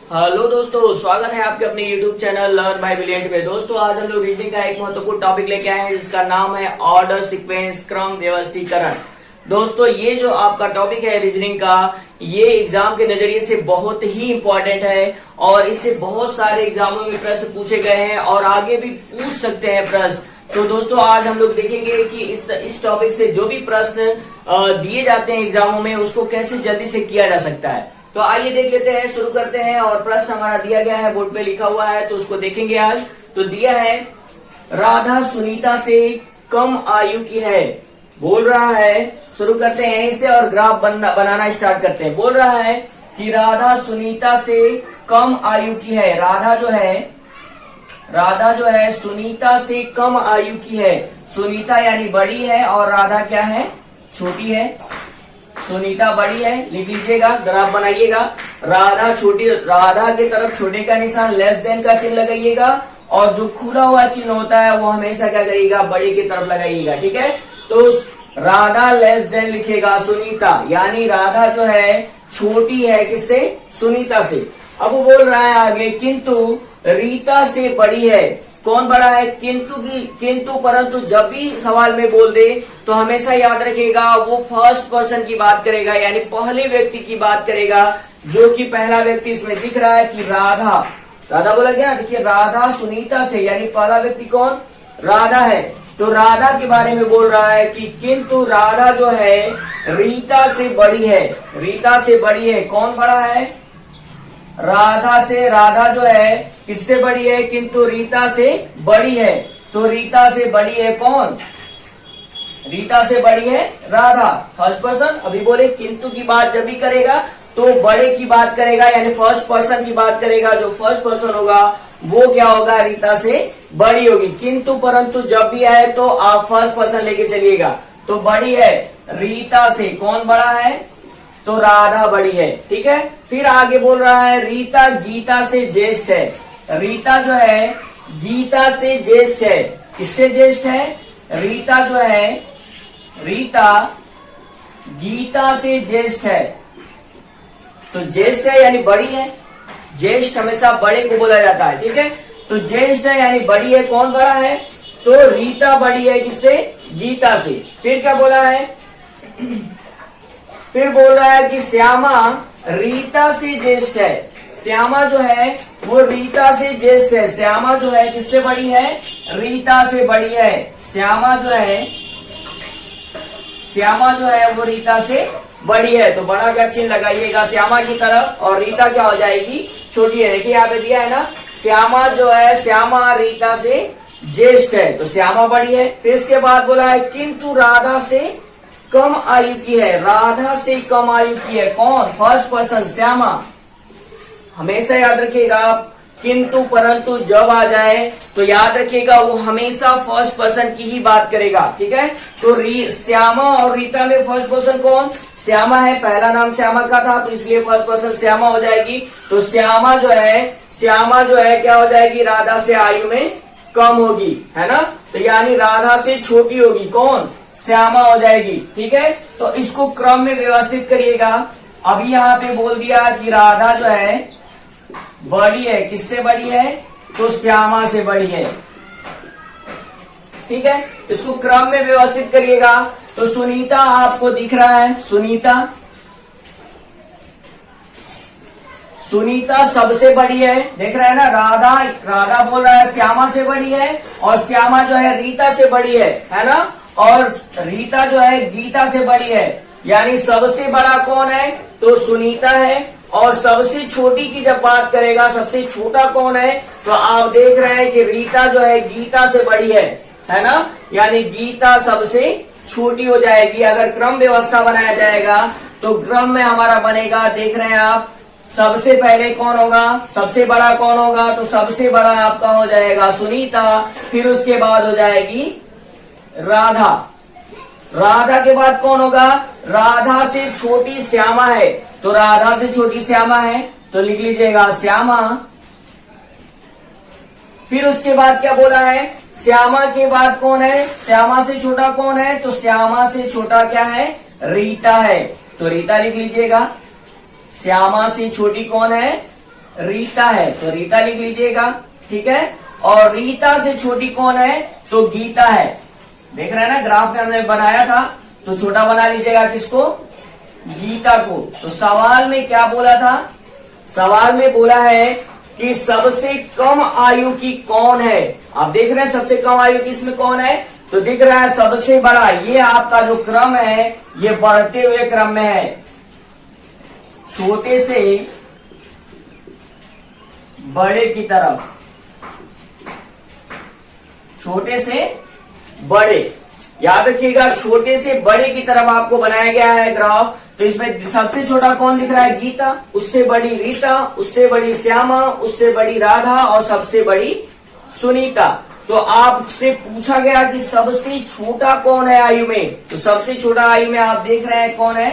Hello दोस्तों, स्वागत है आपके अपने YouTube channel learn by brilliant में। दोस्तों आज हम लोग रीजनिंग का एक महत्वपूर्ण टॉपिक लेके आए हैं जिसका नाम है ऑर्डर सीक्वेंस, क्रम व्यवस्थीकरण। दोस्तों ये जो आपका टॉपिक है रीजनिंग का, ये एग्जाम के नजरिए से बहुत ही इम्पोर्टेंट है और इससे बहुत सारे एग्जामों में प्रश्न पूछे गए हैं और आगे भी पूछ सकते हैं प्रश्न। तो दोस्तों आज हम लोग देखेंगे कि इस टॉपिक से जो भी प्रश्न दिए जाते हैं एग्जामों में उसको कैसे जल्दी से किया जा सकता है। तो आइए देख लेते हैं, शुरू करते हैं। और प्रश्न हमारा दिया गया है, बोर्ड पे लिखा हुआ है, तो उसको देखेंगे आज। तो दिया है राधा सुनीता से कम आयु की है। बोल रहा है, शुरू करते हैं यहीं से और ग्राफ बनाना स्टार्ट करते हैं। बोल रहा है कि राधा सुनीता से कम आयु की है। राधा जो है सुनीता से कम आयु की है। सुनीता यानी बड़ी है और राधा क्या है, छोटी है। सुनीता बड़ी है, लिख लीजिएगा, ग्राफ बनाइएगा। राधा के तरफ छोटे का निशान लेस देन का चिन्ह लगाइएगा और जो खुला हुआ चिन्ह होता है वो हमेशा क्या करिएगा, बड़े की तरफ लगाइएगा। ठीक है, तो राधा लेस देन लिखेगा सुनीता, यानी राधा जो है छोटी है किससे, सुनीता से। अब वो बोल रहा है आगे, किंतु रीता से बड़ी है। कौन बड़ा है, किंतु परंतु जब भी सवाल में बोल दे तो हमेशा याद रखिएगा वो फर्स्ट पर्सन की बात करेगा, यानी पहले व्यक्ति की बात करेगा। जो कि पहला व्यक्ति इसमें दिख रहा है कि राधा बोला गया। देखिए राधा सुनीता से, यानी पहला व्यक्ति कौन, राधा है। तो राधा के बारे में बोल रहा है कि किंतु राधा जो है रीता से बड़ी है। रीता से बड़ी है, कौन बड़ा है, राधा जो है किससे बड़ी है, किंतु रीता से बड़ी है। तो रीता से बड़ी है कौन, रीता से बड़ी है राधा, फर्स्ट पर्सन। अभी बोले किंतु की बात जब भी करेगा तो बड़े की बात करेगा, यानी फर्स्ट पर्सन की बात करेगा। जो फर्स्ट पर्सन होगा वो क्या होगा, रीता से बड़ी होगी। किंतु परंतु जब भी आए तो आप फर्स्ट पर्सन लेके चलिएगा। तो बड़ी है रीता से, कौन बड़ा है, तो राधा बड़ी है। ठीक है, फिर आगे बोल रहा है रीता गीता से ज्येष्ठ है। रीता जो है गीता से ज्येष्ठ है। किससे ज्येष्ठ है, रीता जो है रीता गीता से ज्येष्ठ है। तो ज्येष्ठ है यानी बड़ी है। ज्येष्ठ हमेशा बड़े को बोला जाता है। ठीक है, तो ज्येष्ठ है यानी बड़ी है। कौन बड़ा है, तो रीता बड़ी है किससे, गीता से। फिर क्या बोला है, फिर बोल रहा है कि श्यामा रीता से ज्येष्ठ है। श्यामा जो है वो रीता से ज्येष्ठ है। श्यामा जो है किससे बड़ी है, रीता से बड़ी है। श्यामा जो है वो रीता से बड़ी है। तो बड़ा का चिन्ह लगाइएगा श्यामा की तरफ और रीता क्या हो जाएगी, छोटी है। देखिए यहाँ पे दिया है ना, श्यामा जो है, श्यामा रीता से ज्येष्ठ है, तो श्यामा बड़ी है। फिर इसके बाद बोला है किंतु राधा से कम आयु की है। राधा से कम आयु की है, कौन, फर्स्ट पर्सन श्यामा। हमेशा याद रखिएगा किंतु परंतु जब आ जाए तो याद रखिएगा वो हमेशा फर्स्ट पर्सन की ही बात करेगा। ठीक है, तो श्यामा और रीता में फर्स्ट पर्सन कौन, श्यामा है। पहला नाम श्यामा का था तो इसलिए फर्स्ट पर्सन श्यामा हो जाएगी। तो श्यामा जो है क्या हो जाएगी, राधा से आयु में कम होगी, है ना। तो यानी राधा से छोटी होगी, कौन, श्यामा हो जाएगी। ठीक है, तो इसको क्रम में व्यवस्थित करिएगा। अभी यहाँ पे बोल दिया कि राधा जो है बड़ी है, किससे बड़ी है, तो श्यामा से बड़ी है। ठीक है, इसको क्रम में व्यवस्थित करिएगा। तो सुनीता आपको दिख रहा है, सुनीता सबसे बड़ी है, देख रहे हैं ना। राधा बोल रहा है श्यामा से बड़ी है और श्यामा जो है रीता से बड़ी है ना। और रीता जो है गीता से बड़ी है, यानी सबसे बड़ा कौन है, तो सुनीता है। और सबसे छोटी की जब बात करेगा, सबसे छोटा कौन है, तो आप देख रहे हैं कि रीता जो है गीता से बड़ी है ना। यानी गीता सबसे छोटी हो जाएगी। अगर क्रम व्यवस्था बनाया जाएगा तो क्रम में हमारा बनेगा, देख रहे हैं आप, सबसे पहले कौन होगा, सबसे बड़ा कौन होगा, तो सबसे बड़ा आपका हो जाएगा सुनीता। फिर उसके बाद हो जाएगी राधा के बाद कौन होगा, राधा से छोटी श्यामा है। तो राधा से छोटी श्यामा है तो लिख लीजिएगा श्यामा। फिर उसके बाद क्या बोला है, श्यामा के बाद कौन है, श्यामा से छोटा कौन है, तो श्यामा से छोटा क्या है, रीता है। तो रीता लिख लीजिएगा। श्यामा से छोटी कौन है, रीता है, तो रीता लिख लीजिएगा, ठीक है। और रीता से छोटी कौन है, तो गीता है। देख रहे हैं ना, ग्राफ में हमने बनाया था, तो छोटा बना लीजिएगा किसको, गीता को। तो सवाल में क्या बोला था, सवाल में बोला है कि सबसे कम आयु की कौन है। आप देख रहे हैं सबसे कम आयु की इसमें कौन है, तो दिख रहा है सबसे बड़ा। ये आपका जो क्रम है ये बढ़ते हुए क्रम में है, छोटे से बड़े की तरफ, छोटे से बड़े, याद रखिएगा, छोटे से बड़े की तरफ आपको बनाया गया है ग्राफ। तो इसमें सबसे छोटा कौन दिख रहा है, गीता, उससे बड़ी रीता, उससे बड़ी श्यामा, उससे बड़ी राधा और सबसे बड़ी सुनीता। तो आपसे पूछा गया कि सबसे छोटा कौन है आयु में, तो सबसे छोटा आयु में आप देख रहे हैं कौन है,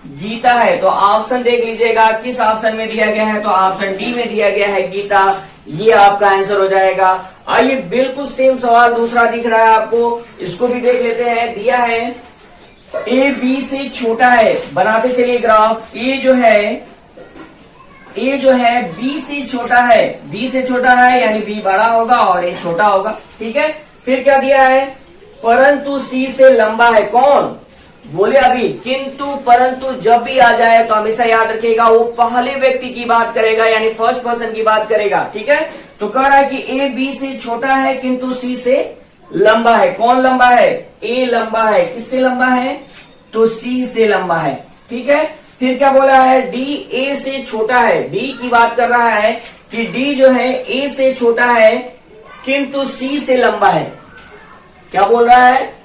गीता है। तो ऑप्शन देख लीजिएगा किस ऑप्शन में दिया गया है, तो ऑप्शन डी में दिया गया है गीता, ये आपका आंसर हो जाएगा। आइए बिल्कुल सेम सवाल दूसरा दिख रहा है आपको, इसको भी देख लेते हैं। दिया है ए बी से छोटा है, बनाते चलिए ग्राफ। ए जो है बी से छोटा है, बी से छोटा है यानी बी बड़ा होगा और ए छोटा होगा, ठीक है। फिर क्या दिया है, परंतु सी से लंबा है। कौन बोले अभी, किंतु परंतु जब भी आ जाए तो हमेशा याद रखिएगा वो पहले व्यक्ति की बात करेगा, यानी फर्स्ट पर्सन की बात करेगा, ठीक है। तो कह रहा है कि ए बी से छोटा है किंतु सी से लंबा है। कौन लंबा है, ए लंबा है। किससे लंबा है, तो सी से लंबा है, ठीक है। फिर क्या बोला है, डी ए से छोटा है। डी की बात कर रहा है कि डी जो है ए से छोटा है किंतु सी से लंबा है। क्या बोल रहा है,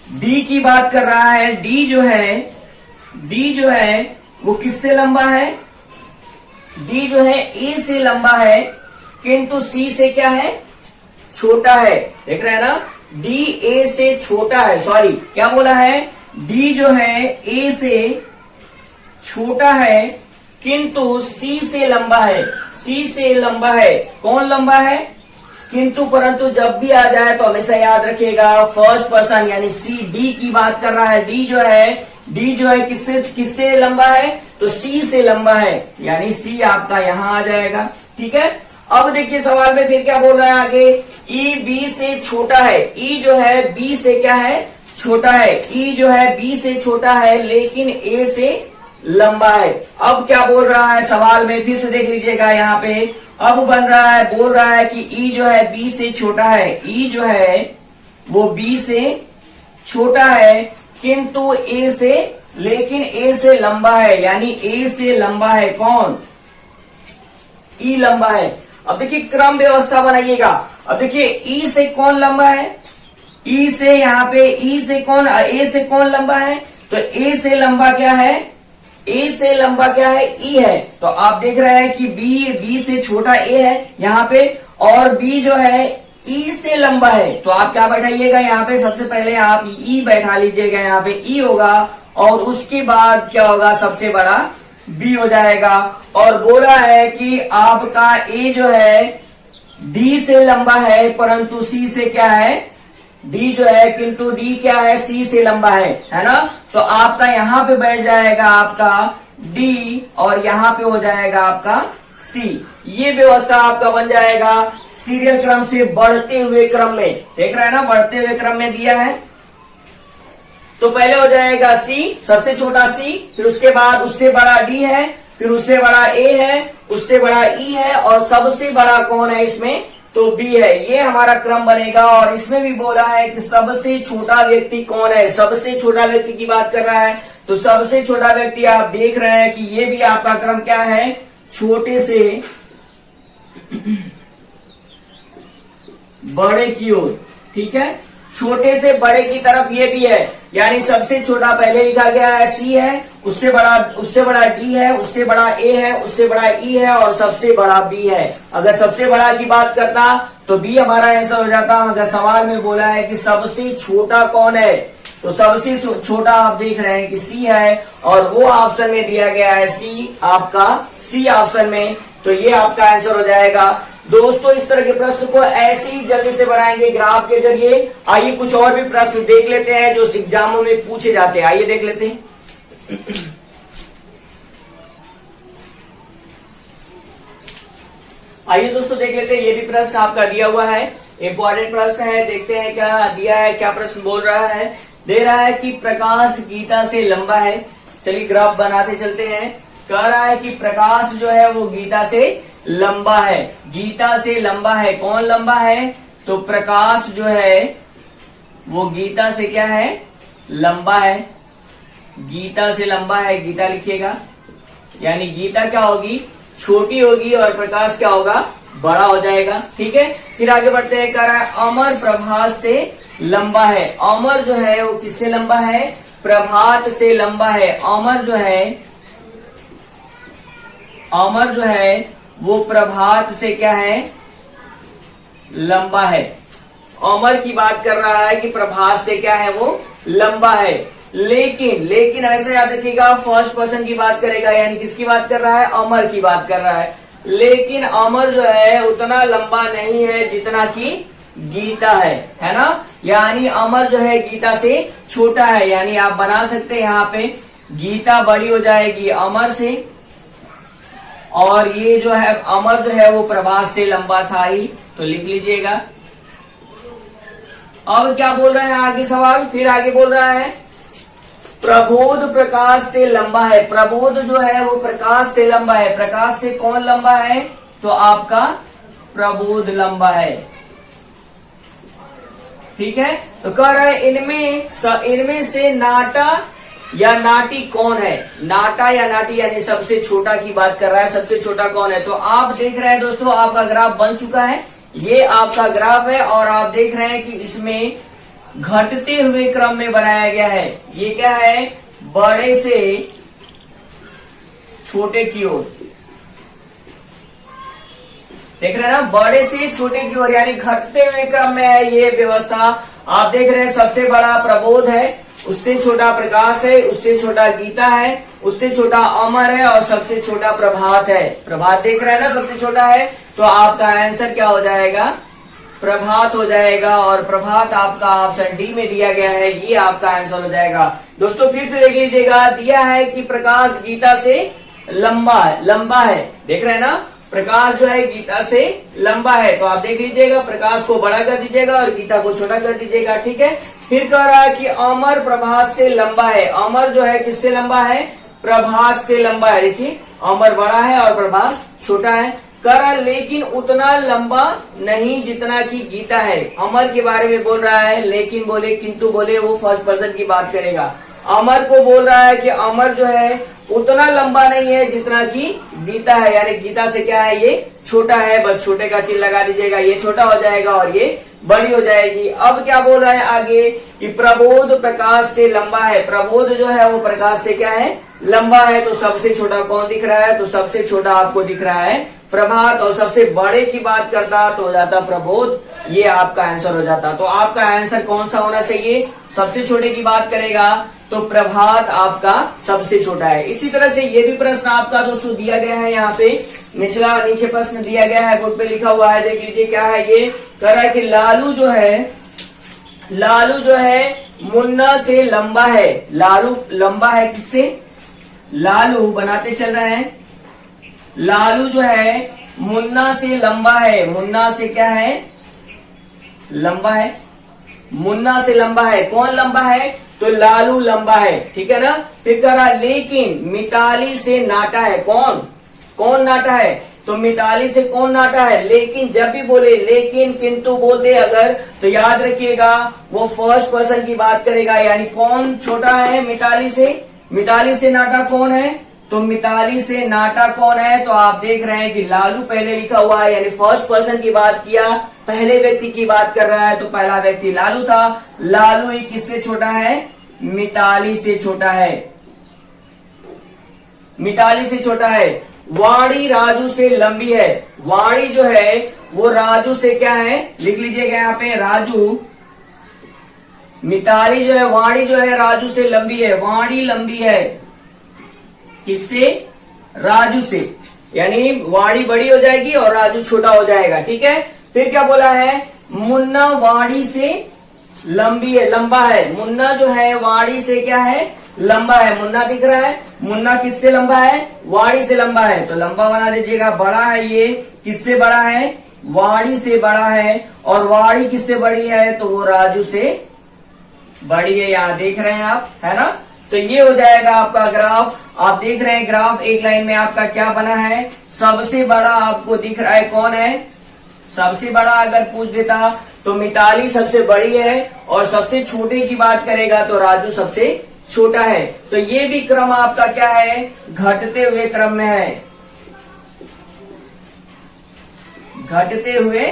डी की बात कर रहा है। डी जो है वो किससे लंबा है, डी जो है ए से लंबा है किंतु सी से क्या है, छोटा है। देख रहे हैं ना, डी ए से छोटा है, सॉरी क्या बोला है, डी जो है ए से छोटा है किंतु सी से लंबा है। सी से लंबा है। कौन लंबा है, किंतु परंतु जब भी आ जाए तो हमेशा याद रखिएगा फर्स्ट पर्सन यानी सी, डी की बात कर रहा है। डी जो है किससे लंबा है, तो सी से लंबा है, यानी सी आपका यहां आ जाएगा, ठीक है। अब देखिए सवाल में फिर क्या बोल रहा है आगे, ई बी से छोटा है। ई जो है बी से क्या है, छोटा है। ई जो है बी से छोटा है लेकिन ए से लंबा है। अब क्या बोल रहा है सवाल में, फिर से देख लीजिएगा यहाँ पे। अब बन रहा है, बोल रहा है कि ई जो है बी से छोटा है। ई जो है वो बी से छोटा है किंतु ए से, लेकिन ए से लंबा है, यानी ए से लंबा है। कौन, ई लंबा है। अब देखिए क्रम व्यवस्था बनाइएगा। अब देखिए ई से कौन लंबा है, ई से यहाँ पे ई से कौन, ए से कौन लंबा है, तो ए से लंबा क्या है, ए से लंबा क्या है, ई है। तो आप देख रहे हैं कि बी से छोटा ए है यहाँ पे, और बी जो है ई से लंबा है। तो आप क्या बैठाइएगा यहाँ पे, सबसे पहले आप ई बैठा लीजिएगा, यहाँ पे ई होगा और उसके बाद क्या होगा, सबसे बड़ा बी हो जाएगा। और बोला है कि आपका ए जो है डी से लंबा है परंतु सी से क्या है, डी जो है किंतु डी क्या है, सी से लंबा है ना। तो आपका यहाँ पे बैठ जाएगा आपका डी और यहाँ पे हो जाएगा आपका सी। ये व्यवस्था आपका बन जाएगा सीरियल क्रम से बढ़ते हुए क्रम में। देख रहे हैं ना, बढ़ते हुए क्रम में दिया है। तो पहले हो जाएगा सी, सबसे छोटा सी, फिर उसके बाद उससे बड़ा डी है, फिर उससे बड़ा ए है, उससे बड़ा ई है और सबसे बड़ा कौन है इसमें, तो बी है। ये हमारा क्रम बनेगा। और इसमें भी बोला है कि सबसे छोटा व्यक्ति कौन है, सबसे छोटा व्यक्ति की बात कर रहा है। तो सबसे छोटा व्यक्ति आप देख रहे हैं कि ये भी आपका क्रम क्या है, छोटे से बड़े की ओर, ठीक है। छोटे से बड़े की तरफ ये भी है, यानी सबसे छोटा पहले लिखा गया है सी है, उससे बड़ा डी है, उससे बड़ा ए है, उससे बड़ा ई है और सबसे बड़ा बी है। अगर सबसे बड़ा की बात करता तो बी हमारा आंसर हो जाता। मगर सवाल में बोला है कि सबसे छोटा कौन है, तो सबसे छोटा आप देख रहे हैं कि सी है और वो ऑप्शन में दिया गया है सी, आपका सी ऑप्शन में। तो ये आपका आंसर हो जाएगा। दोस्तों इस तरह के प्रश्न को ऐसे ही जल्दी से बनाएंगे ग्राफ के जरिए। आइए कुछ और भी प्रश्न देख लेते हैं जो एग्जामों में पूछे जाते हैं। आइए देख लेते हैं। आइए दोस्तों देख लेते हैं, ये भी प्रश्न आपका दिया हुआ है, इंपॉर्टेंट प्रश्न है। देखते हैं क्या दिया है, क्या प्रश्न बोल रहा है। दे रहा है कि प्रकाश गीता से लंबा है। चलिए ग्राफ बनाते चलते हैं। कह रहा है कि प्रकाश जो है वो गीता से लंबा है, गीता से लंबा है। कौन लंबा है? तो प्रकाश जो है वो गीता से क्या है? लंबा है। गीता से लंबा है, गीता लिखिएगा, यानी गीता क्या होगी? छोटी होगी और प्रकाश क्या होगा? बड़ा हो जाएगा। ठीक है, फिर आगे बढ़ते हैं। कह रहा है अमर प्रभात से लंबा है। अमर जो है वो किससे लंबा है? प्रभात से लंबा है। अमर जो है वो प्रभात से क्या है? लंबा है। अमर की बात कर रहा है कि प्रभात से क्या है? वो लंबा है। लेकिन ऐसा याद रखिएगा, फर्स्ट पर्सन की बात करेगा, यानी किसकी बात कर रहा है? अमर की बात कर रहा है। लेकिन अमर जो है उतना लंबा नहीं है जितना कि गीता है ना। यानी अमर जो है गीता से छोटा है, यानी आप बना सकते हैं यहाँ पे गीता बड़ी हो जाएगी अमर से, और ये जो है अमर जो है वो प्रभात से लंबा था ही, तो लिख लीजिएगा। अब क्या बोल रहे हैं आगे सवाल, फिर आगे बोल रहा है प्रबोध प्रकाश से लंबा है। प्रबोध जो है वो प्रकाश से लंबा है। प्रकाश से कौन लंबा है? तो आपका प्रबोध लंबा है। ठीक है, तो कह रहा है इनमें से नाटा या नाटी कौन है? नाटा या नाटी यानी सबसे छोटा की बात कर रहा है। सबसे छोटा कौन है? तो आप देख रहे हैं दोस्तों, आपका ग्राफ बन चुका है। ये आपका ग्राफ है और आप देख रहे हैं कि इसमें घटते हुए क्रम में बनाया गया है। ये क्या है? बड़े से छोटे की ओर। देख रहे हैं ना, बड़े से छोटे की ओर, यानी घटते हुए क्रम में है ये व्यवस्था। आप देख रहे हैं सबसे बड़ा प्रबोध है, उससे छोटा प्रकाश है, उससे छोटा गीता है, उससे छोटा अमर है और सबसे छोटा प्रभात है। प्रभात देख रहे हैं ना, सबसे छोटा है, तो आपका आंसर क्या हो जाएगा? प्रभात हो जाएगा। और प्रभात आपका ऑप्शन डी में दिया गया है, ये आपका आंसर हो जाएगा। दोस्तों फिर से देख लीजिएगा, दिया है कि प्रकाश गीता से लंबा है। देख रहे हैं ना, प्रकाश जो है गीता से लंबा है, तो आप देख लीजिएगा, प्रकाश को बड़ा कर दीजिएगा और गीता को छोटा कर दीजिएगा। ठीक है, फिर कह रहा है कि अमर प्रभात से लंबा है। अमर जो है किससे लंबा है? प्रभात से लंबा है। देखिए, अमर बड़ा है और प्रभात छोटा है। कह रहा लेकिन उतना लंबा नहीं जितना कि गीता है। अमर के बारे में बोल रहा है, लेकिन बोले, किंतु बोले, वो फर्स्ट पर्सन की बात करेगा। अमर को बोल रहा है कि अमर जो है उतना लंबा नहीं है जितना कि गीता है, यानी गीता से क्या है? ये छोटा है। बस छोटे का चिन्ह लगा दीजिएगा, ये छोटा हो जाएगा और ये बड़ी हो जाएगी। अब क्या बोल रहा है आगे कि प्रबोध प्रकाश से लंबा है। प्रबोध जो है वो प्रकाश से क्या है? लंबा है। तो सबसे छोटा कौन दिख रहा है? तो सबसे छोटा आपको दिख रहा है प्रभात, और सबसे बड़े की बात करता तो हो जाता प्रबोध। ये आपका आंसर हो जाता। तो आपका आंसर कौन सा होना चाहिए? सबसे छोटे की बात करेगा तो प्रभात आपका सबसे छोटा है। इसी तरह से ये भी प्रश्न आपका दोस्तों दिया गया है, यहाँ पे नीचे प्रश्न दिया गया है, बोर्ड पे लिखा हुआ है, देख लीजिए क्या है। ये कह रहा है कि लालू जो है मुन्ना से लंबा है। लालू लंबा है किससे? लालू बनाते चल रहे हैं। लालू जो है मुन्ना से लंबा है। मुन्ना से क्या है? लंबा है। मुन्ना से लंबा है। कौन लंबा है? तो लालू लंबा है। ठीक है ना। फिर कह रहा लेकिन मिताली से नाटा है। कौन नाटा है? तो मिताली से कौन नाटा है? लेकिन जब भी बोले लेकिन किंतु बोल दे अगर, तो याद रखिएगा वो फर्स्ट पर्सन की बात करेगा, यानी कौन छोटा है मिताली से? मिताली से नाटा कौन है? तो मिताली से नाटा कौन है? तो आप देख रहे हैं कि लालू पहले लिखा हुआ है, यानी फर्स्ट पर्सन की बात किया, पहले व्यक्ति की बात कर रहा है, तो पहला व्यक्ति लालू था। लालू ही किससे छोटा है? मिताली से छोटा है। मिताली से छोटा है। वाणी राजू से लंबी है। वाणी जो है वो राजू से क्या है? लिख लीजिएगा यहाँ पे, राजू। मिताली जो है, वाणी जो है राजू से लंबी है। वाणी लंबी है किससे? राजू से, यानी वाणी बड़ी हो जाएगी और राजू छोटा हो जाएगा। ठीक है। फिर क्या बोला है? मुन्ना वाणी से लंबी है, लंबा है। मुन्ना जो है वाणी से क्या है? लंबा है। मुन्ना दिख रहा है, मुन्ना किससे लंबा है? वाणी से लंबा है, तो लंबा बना दीजिएगा। बड़ा है, ये किससे बड़ा है? वाणी से बड़ा है। और वाणी किससे बड़ी है? तो वो राजू से बड़ी है। यहाँ देख रहे हैं आप, है ना। तो ये हो जाएगा आपका ग्राफ। आप देख रहे हैं ग्राफ एक लाइन में आपका क्या बना है? सबसे बड़ा आपको दिख रहा है कौन है? सबसे बड़ा अगर पूछ देता तो मिताली सबसे बड़ी है, और सबसे छोटे की बात करेगा तो राजू सबसे छोटा है। तो ये भी क्रम आपका क्या है? घटते हुए क्रम में है, घटते हुए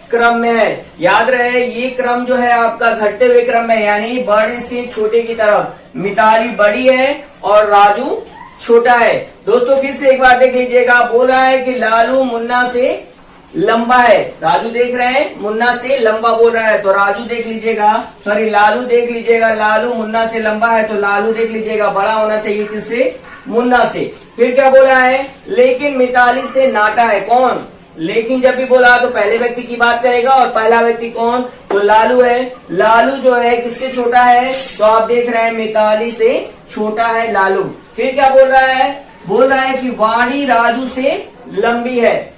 क्रम में है। याद रहे ये क्रम जो है आपका घटते हुए क्रम में, यानी बड़े से छोटे की तरफ। मिताली बड़ी है और राजू छोटा है। दोस्तों फिर से एक बार देख लीजिएगा। बोला है कि लालू मुन्ना से लंबा है। राजू देख रहे हैं मुन्ना से लंबा बोल रहा है, तो राजू देख लीजिएगा, सॉरी लालू देख लीजिएगा। लालू मुन्ना से लंबा है, तो लालू देख लीजिएगा बड़ा होना चाहिए किससे? मुन्ना से। फिर क्या बोला है? लेकिन मिताली से नाटा है। कौन? लेकिन जब भी बोला तो पहले व्यक्ति की बात करेगा, और पहला व्यक्ति कौन? तो लालू है। लालू जो है किससे छोटा है? तो आप देख रहे हैं मिताली से छोटा है लालू। फिर क्या बोल रहा है? बोल रहा है कि वाणी राजू से लंबी है।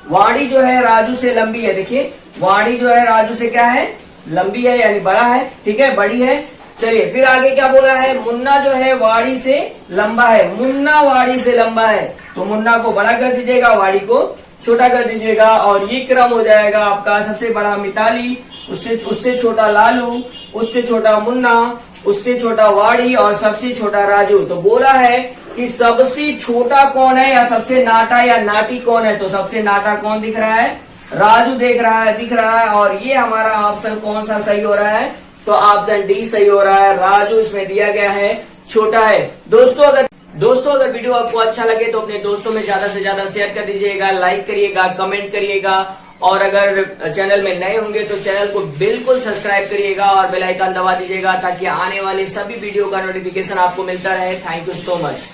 वाणी जो है राजू से लंबी है। देखिए वाणी जो है राजू से क्या है? लंबी है, यानी बड़ा है। ठीक है, बड़ी है। चलिए फिर आगे क्या बोला है? मुन्ना जो है वाणी से लंबा है। मुन्ना वाणी से लंबा है, तो मुन्ना को बड़ा कर दीजिएगा, वाणी को छोटा कर दीजिएगा। और ये क्रम हो जाएगा आपका। सबसे बड़ा मिताली, उससे छोटा लालू, उससे छोटा मुन्ना, उससे छोटा वाणी, और सबसे छोटा राजू। तो बोला है कि सबसे छोटा कौन है, या सबसे नाटा या नाटी कौन है? तो सबसे नाटा कौन दिख रहा है? राजू दिख रहा है। और ये हमारा ऑप्शन कौन सा सही हो रहा है? तो ऑप्शन डी सही हो रहा है। राजू इसमें दिया गया है छोटा है। दोस्तों अगर वीडियो आपको अच्छा लगे तो अपने दोस्तों में ज्यादा से ज्यादा शेयर कर दीजिएगा, लाइक करिएगा, कमेंट करिएगा। और अगर चैनल में नए होंगे तो चैनल को बिल्कुल सब्सक्राइब करिएगा और बेल आइकन दबा दीजिएगा, ताकि आने वाले सभी वीडियो का नोटिफिकेशन आपको मिलता रहे। Thank you so much.